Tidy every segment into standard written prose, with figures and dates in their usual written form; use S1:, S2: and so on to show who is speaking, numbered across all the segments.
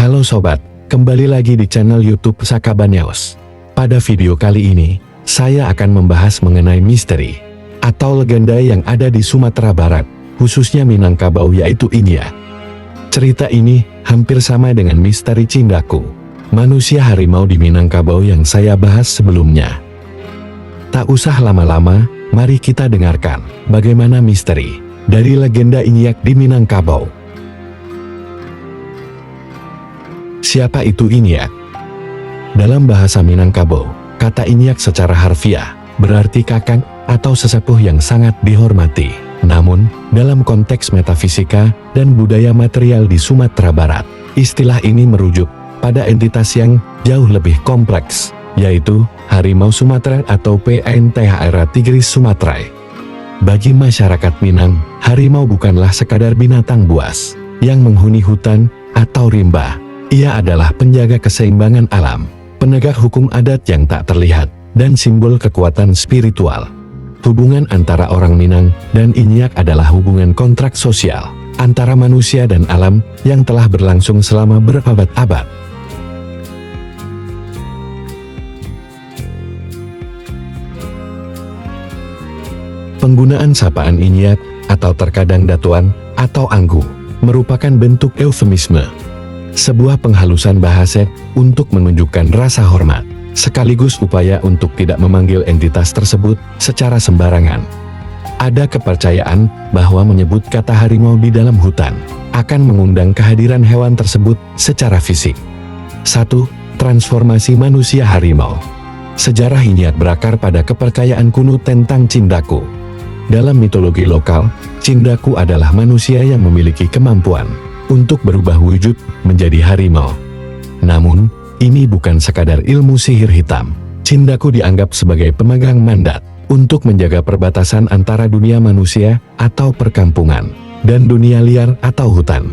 S1: Halo sobat, kembali lagi di channel YouTube Sakabaneos. Pada video kali ini, saya akan membahas mengenai misteri atau legenda yang ada di Sumatera Barat, khususnya Minangkabau, yaitu Inyak. Cerita ini hampir sama dengan misteri Cindaku, manusia harimau di Minangkabau yang saya bahas sebelumnya. Tak usah lama-lama, mari kita dengarkan bagaimana misteri dari legenda Inyak di Minangkabau. Siapa itu Inyak? Dalam bahasa Minangkabau, kata Inyak secara harfiah berarti kakang atau sesepuh yang sangat dihormati. Namun, dalam konteks metafisika dan budaya material di Sumatera Barat, istilah ini merujuk pada entitas yang jauh lebih kompleks, yaitu harimau Sumatera atau Panthera tigris sumatrae. Bagi masyarakat Minang, harimau bukanlah sekadar binatang buas yang menghuni hutan atau rimba. Ia adalah penjaga keseimbangan alam, penegak hukum adat yang tak terlihat, dan simbol kekuatan spiritual. Hubungan antara orang Minang dan Inyak adalah hubungan kontrak sosial antara manusia dan alam yang telah berlangsung selama berabad-abad. Penggunaan sapaan Inyak atau terkadang datuan atau anggu merupakan bentuk eufemisme, sebuah penghalusan bahasa untuk menunjukkan rasa hormat, sekaligus upaya untuk tidak memanggil entitas tersebut secara sembarangan. Ada kepercayaan bahwa menyebut kata harimau di dalam hutan akan mengundang kehadiran hewan tersebut secara fisik. 1. Transformasi manusia harimau. Sejarah Inyak berakar pada kepercayaan kuno tentang Cindaku. Dalam mitologi lokal, Cindaku adalah manusia yang memiliki kemampuan untuk berubah wujud menjadi harimau. Namun, ini bukan sekadar ilmu sihir hitam. Cindaku dianggap sebagai pemegang mandat untuk menjaga perbatasan antara dunia manusia atau perkampungan dan dunia liar atau hutan.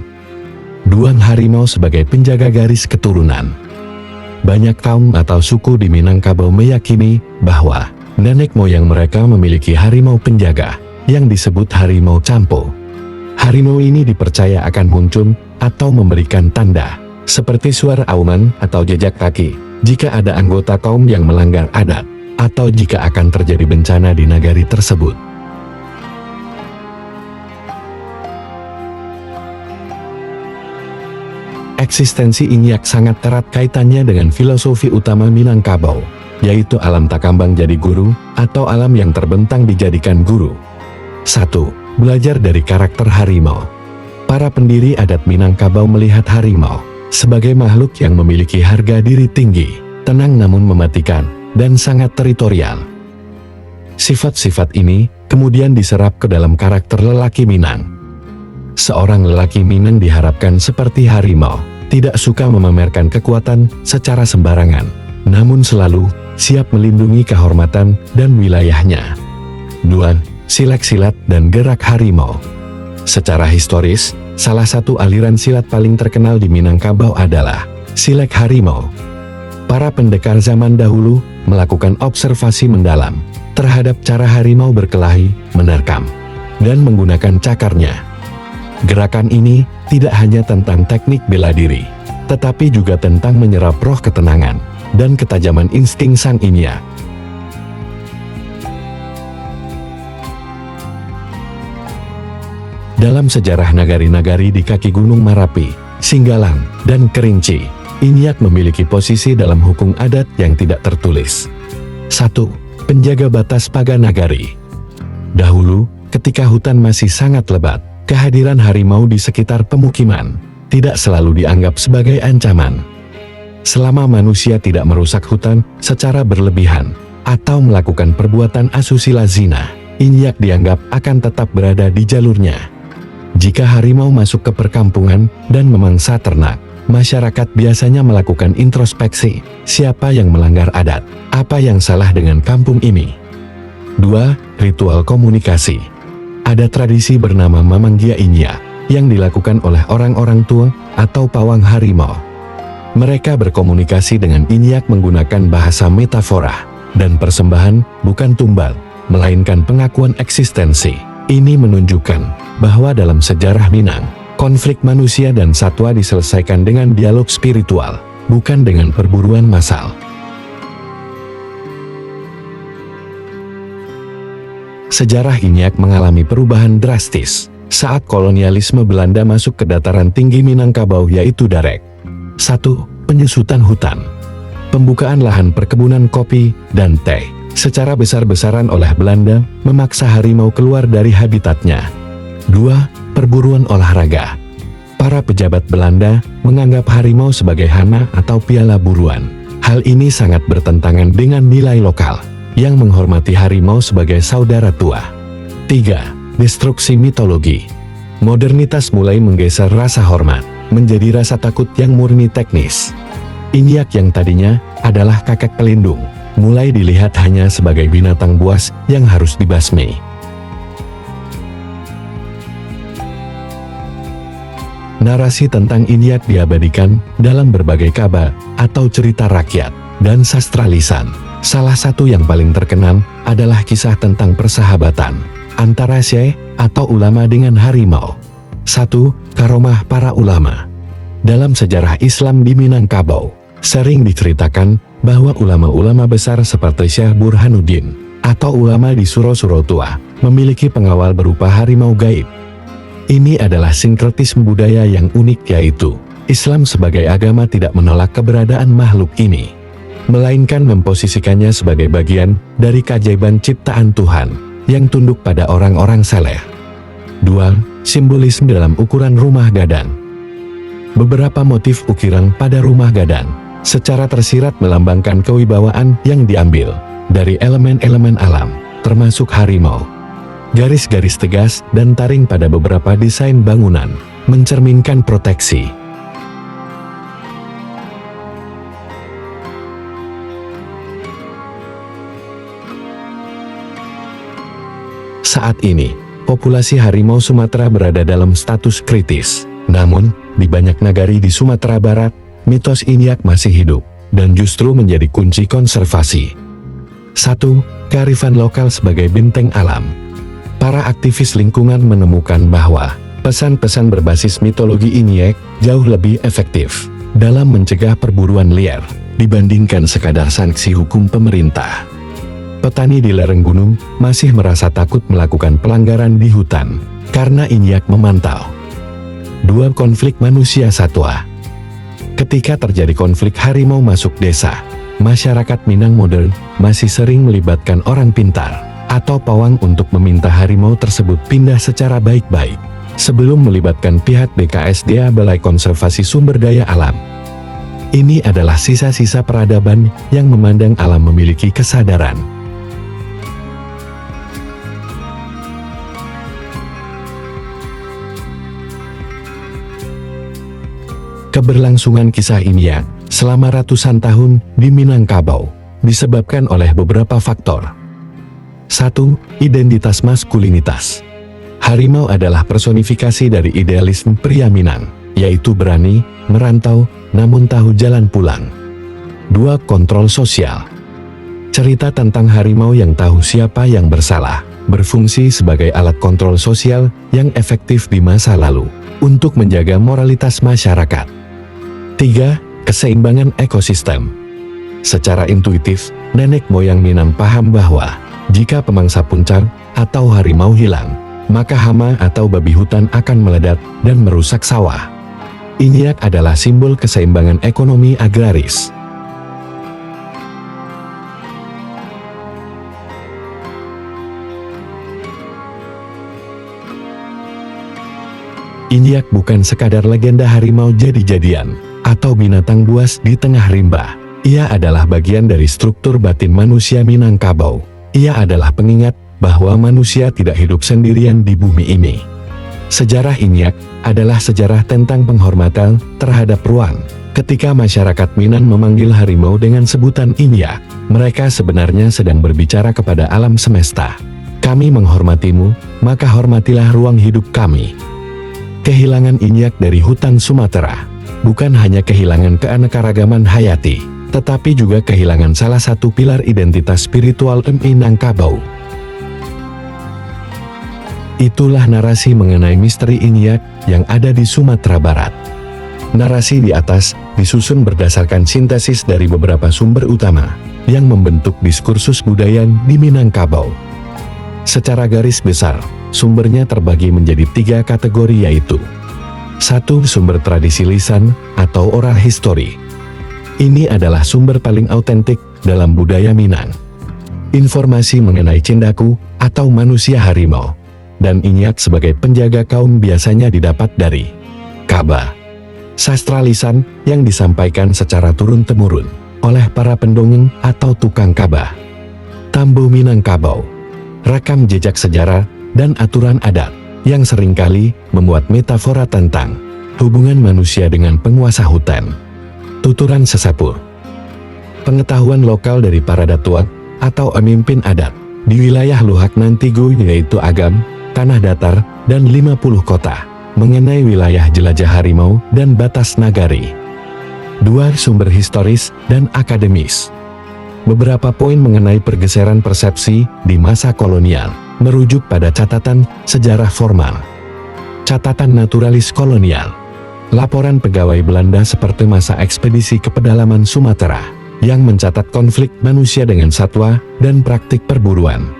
S1: Duang harimau sebagai penjaga garis keturunan. Banyak kaum atau suku di Minangkabau meyakini bahwa nenek moyang mereka memiliki harimau penjaga yang disebut harimau campo. Harimau ini dipercaya akan muncul atau memberikan tanda, seperti suara auman atau jejak kaki, jika ada anggota kaum yang melanggar adat, atau jika akan terjadi bencana di nagari tersebut. Eksistensi Inyak sangat erat kaitannya dengan filosofi utama Minangkabau, yaitu alam takambang jadi guru, atau alam yang terbentang dijadikan guru. 1. Belajar dari karakter harimau. Para pendiri adat Minangkabau melihat harimau sebagai makhluk yang memiliki harga diri tinggi, tenang namun mematikan, dan sangat teritorial. Sifat-sifat ini kemudian diserap ke dalam karakter lelaki Minang. Seorang lelaki Minang diharapkan seperti harimau, tidak suka memamerkan kekuatan secara sembarangan, namun selalu siap melindungi kehormatan dan wilayahnya. 2. Silat-silat dan gerak harimau. Secara historis, salah satu aliran silat paling terkenal di Minangkabau adalah silat harimau. Para pendekar zaman dahulu melakukan observasi mendalam terhadap cara harimau berkelahi, menerkam, dan menggunakan cakarnya. Gerakan ini tidak hanya tentang teknik bela diri, tetapi juga tentang menyerap roh ketenangan dan ketajaman insting sang Inyak. Dalam sejarah nagari-nagari di kaki Gunung Marapi, Singgalang, dan Kerinci, Inyak memiliki posisi dalam hukum adat yang tidak tertulis. 1. Penjaga batas paga nagari. Dahulu, ketika hutan masih sangat lebat, kehadiran harimau di sekitar pemukiman tidak selalu dianggap sebagai ancaman. Selama manusia tidak merusak hutan secara berlebihan atau melakukan perbuatan asusila zina, Inyak dianggap akan tetap berada di jalurnya. Jika harimau masuk ke perkampungan dan memangsa ternak, masyarakat biasanya melakukan introspeksi, siapa yang melanggar adat, apa yang salah dengan kampung ini. 2. Ritual komunikasi. Ada tradisi bernama Mamanggia Inyak yang dilakukan oleh orang-orang tua atau pawang harimau. Mereka berkomunikasi dengan Inyak menggunakan bahasa metafora dan persembahan, bukan tumbal, melainkan pengakuan eksistensi. Ini menunjukkan bahwa dalam sejarah Minang, Konflik manusia dan satwa diselesaikan dengan dialog spiritual, bukan dengan perburuan massal. Sejarah Inyak mengalami perubahan drastis saat kolonialisme Belanda masuk ke dataran tinggi Minangkabau, yaitu Darek. 1. Penyusutan hutan. Pembukaan lahan perkebunan kopi dan teh secara besar-besaran oleh Belanda memaksa harimau keluar dari habitatnya. 2. Perburuan olahraga. Para pejabat Belanda menganggap harimau sebagai hana atau piala buruan. Hal ini sangat bertentangan dengan nilai lokal yang menghormati harimau sebagai saudara tua. 3. Destruksi mitologi. Modernitas mulai menggeser rasa hormat menjadi rasa takut yang murni teknis. Inyak yang tadinya adalah kakek pelindung, mulai dilihat hanya sebagai binatang buas yang harus dibasmi. Narasi tentang Inyak diabadikan dalam berbagai kabar atau cerita rakyat dan sastra lisan. Salah satu yang paling terkenal adalah kisah tentang persahabatan antara syekh atau ulama dengan harimau. 1. Karomah para ulama. Dalam sejarah Islam di Minangkabau, sering diceritakan bahwa ulama-ulama besar seperti Syekh Burhanuddin atau ulama di Suro-Suro Tua memiliki pengawal berupa harimau gaib. Ini adalah sinkretisme budaya yang unik, yaitu Islam sebagai agama tidak menolak keberadaan makhluk ini, melainkan memposisikannya sebagai bagian dari keajaiban ciptaan Tuhan yang tunduk pada orang-orang saleh. 2. Simbolisme dalam ukuran rumah gadang. Beberapa motif ukiran pada rumah gadang secara tersirat melambangkan kewibawaan yang diambil dari elemen-elemen alam, termasuk harimau. Garis-garis tegas dan taring pada beberapa desain bangunan mencerminkan proteksi. Saat ini, populasi harimau Sumatera berada dalam status kritis. Namun, di banyak nagari di Sumatera Barat, mitos Inyak masih hidup dan justru menjadi kunci konservasi. 1. Kearifan lokal sebagai benteng alam. Para aktivis lingkungan menemukan bahwa pesan-pesan berbasis mitologi Inyak jauh lebih efektif dalam mencegah perburuan liar dibandingkan sekadar sanksi hukum pemerintah. Petani di lereng gunung masih merasa takut melakukan pelanggaran di hutan karena Inyak memantau. 2. Konflik manusia satwa. Ketika terjadi konflik harimau masuk desa, masyarakat Minang modern masih sering melibatkan orang pintar atau pawang untuk meminta harimau tersebut pindah secara baik-baik sebelum melibatkan pihak BKSDA Balai Konservasi Sumber Daya Alam. Ini adalah sisa-sisa peradaban yang memandang alam memiliki kesadaran. Keberlangsungan kisah Inyak selama ratusan tahun di Minangkabau disebabkan oleh beberapa faktor. 1. Identitas maskulinitas. Harimau adalah personifikasi dari idealisme pria Minang, yaitu berani, merantau, namun tahu jalan pulang. 2. Kontrol sosial. Cerita tentang harimau yang tahu siapa yang bersalah, berfungsi sebagai alat kontrol sosial yang efektif di masa lalu, untuk menjaga moralitas masyarakat. 3. Keseimbangan ekosistem. Secara intuitif, nenek moyang Minang paham bahwa jika pemangsa puncar atau harimau hilang, maka hama atau babi hutan akan meledak dan merusak sawah. Inyak adalah simbol keseimbangan ekonomi agraris. Inyak bukan sekadar legenda harimau jadi-jadian atau binatang buas di tengah rimba. Ia adalah bagian dari struktur batin manusia Minangkabau. Ia adalah pengingat bahwa manusia tidak hidup sendirian di bumi ini. Sejarah Inyak adalah sejarah tentang penghormatan terhadap ruang. Ketika masyarakat Minang memanggil harimau dengan sebutan Inyak, mereka sebenarnya sedang berbicara kepada alam semesta. Kami menghormatimu, maka hormatilah ruang hidup kami. Kehilangan Inyak dari hutan Sumatera bukan hanya kehilangan keanekaragaman hayati, tetapi juga kehilangan salah satu pilar identitas spiritual Minangkabau. Itulah narasi mengenai misteri Inyak yang ada di Sumatera Barat. Narasi di atas disusun berdasarkan sintesis dari beberapa sumber utama yang membentuk diskursus budaya di Minangkabau. Secara garis besar, sumbernya terbagi menjadi 3 kategori, yaitu 1. Sumber tradisi lisan atau oral history. Ini adalah sumber paling autentik dalam budaya Minang. Informasi mengenai Cindaku atau manusia harimau dan Inyak sebagai penjaga kaum biasanya didapat dari Kaba, sastra lisan yang disampaikan secara turun-temurun oleh para pendongeng atau tukang kaba. Tambo Minangkabau, rekam jejak sejarah dan aturan adat yang seringkali membuat metafora tentang hubungan manusia dengan penguasa hutan. Tuturan sesepuh, pengetahuan lokal dari para datua atau pemimpin adat di wilayah Luhak Nantigo, yaitu Agam, Tanah Datar, dan 50 kota mengenai wilayah jelajah harimau dan batas nagari. 2. Sumber historis dan akademis. Beberapa poin mengenai pergeseran persepsi di masa kolonial merujuk pada catatan sejarah formal, catatan naturalis kolonial, laporan pegawai Belanda seperti masa ekspedisi ke pedalaman Sumatera yang mencatat konflik manusia dengan satwa dan praktik perburuan.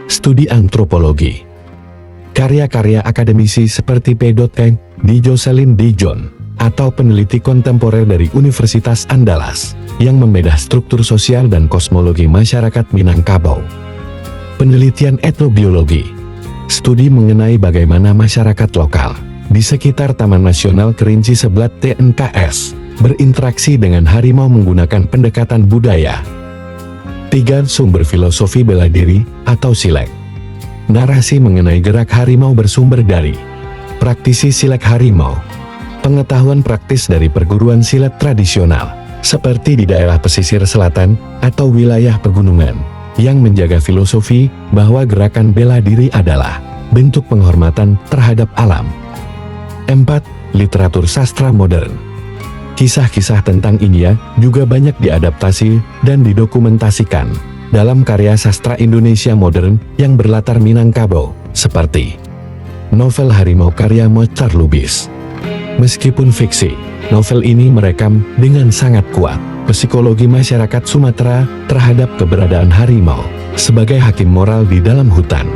S1: Studi antropologi. Karya-karya akademisi seperti P.K. di Jocelyn D. John atau peneliti kontemporer dari Universitas Andalas yang membedah struktur sosial dan kosmologi masyarakat Minangkabau. Penelitian etnobiologi. Studi mengenai bagaimana masyarakat lokal di sekitar Taman Nasional Kerinci Seblat TNKS berinteraksi dengan harimau menggunakan pendekatan budaya. 3. Sumber filosofi bela diri atau silek. Narasi mengenai gerak harimau bersumber dari praktisi silek harimau, pengetahuan praktis dari perguruan silat tradisional, seperti di daerah pesisir selatan atau wilayah pegunungan, yang menjaga filosofi bahwa gerakan bela diri adalah bentuk penghormatan terhadap alam. 4. Literatur sastra modern. Kisah-kisah tentang Inyak juga banyak diadaptasi dan didokumentasikan dalam karya sastra Indonesia modern yang berlatar Minangkabau, seperti novel Harimau karya Mochtar Lubis. Meskipun fiksi, novel ini merekam dengan sangat kuat psikologi masyarakat Sumatera terhadap keberadaan harimau sebagai hakim moral di dalam hutan.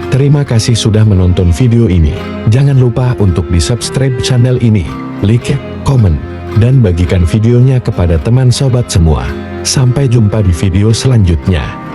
S1: Terima kasih sudah menonton video ini. Jangan lupa untuk di-subscribe channel ini, like, komen, dan bagikan videonya kepada teman sobat semua. Sampai jumpa di video selanjutnya.